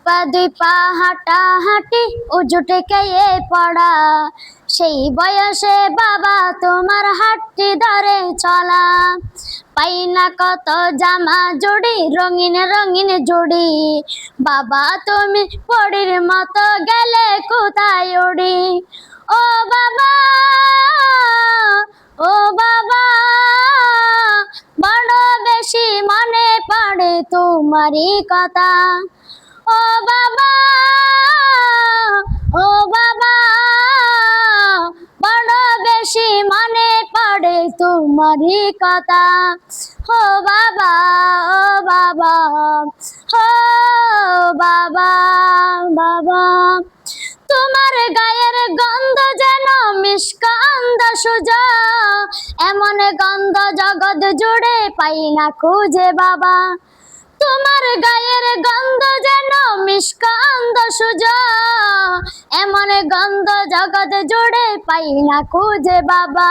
পা দুই পা হাঁটা হাঁটি উজুটে খেয়ে পড়া, সেই বয়সে বাবা তোমার হাতটি ধরে চলা। পাই না কত জামা জুড়ি রঙিন রঙিন জুড়ি, বাবা তুমি পরীর মতো গেলে কোথায় উড়ি। ও বাবা, ও বাবা, বড় বেশি মনে পড়ে তোমারই কথা। ও বাবা, ও বাবা, বড় বেশি মনে পড়ে তোমারই কথা। ও বাবা, ও বাবা, ও বাবা, বাবা, তোমার গায়ের গন্ধ যেন মিষ্কান্দ সুজা, এমন গন্ধ জগৎ জুড়ে পাই না খুঁজে বাবা। তোমার গায়ের গন্ধ যেন মিষ্কান্দ সুজা, এমন গন্ধ জগৎ জুড়ে পাই না খুঁজে বাবা।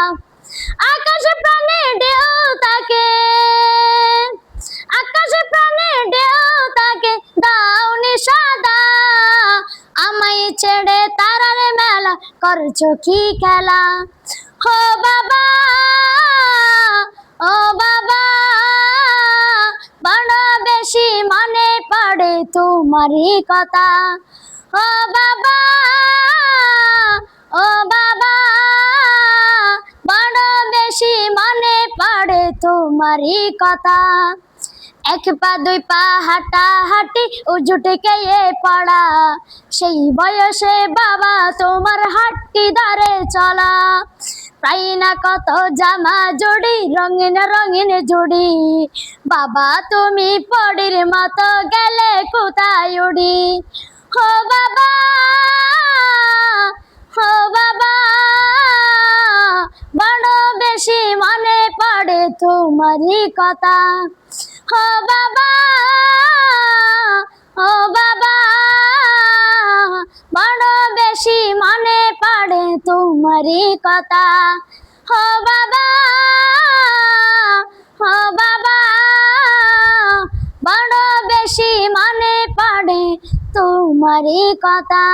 আকাশে প্রাণে ঢেউ থাকে, আকাশে প্রাণে ঢেউ থাকে, দাওনি সাদা, আমায় ছেড়ে তারার মেলা করছো কি খেলা। ও বাবা, ও বাবা, বড় বেশি মনে পড়ে তোমারই কথা। ও বাবা, ও বাবা, বড় বেশি মনে পড়ে তোমারই কথা। এক পা দুই পা হাঁটা হাঁটি উজুটে খেয়ে পড়া, সেই বয়সে বাবা তোমার হাতটি ধরে চলা। পাই না কত জামা জুড়ি রঙিন রঙিন জুড়ি, বাবা তুমি পরীর মতো গেলে কোথায় উড়ি। ও বাবা, ও বাবা, বড় বেশি মনে পড়ে তোমারই কথা। ও বাবা, ও বাবা, বড় বেশি মনে পড়ে তোমারই কথা। ও বাবা, ও বাবা, বড় বেশি মনে পড়ে তোমারই কথা।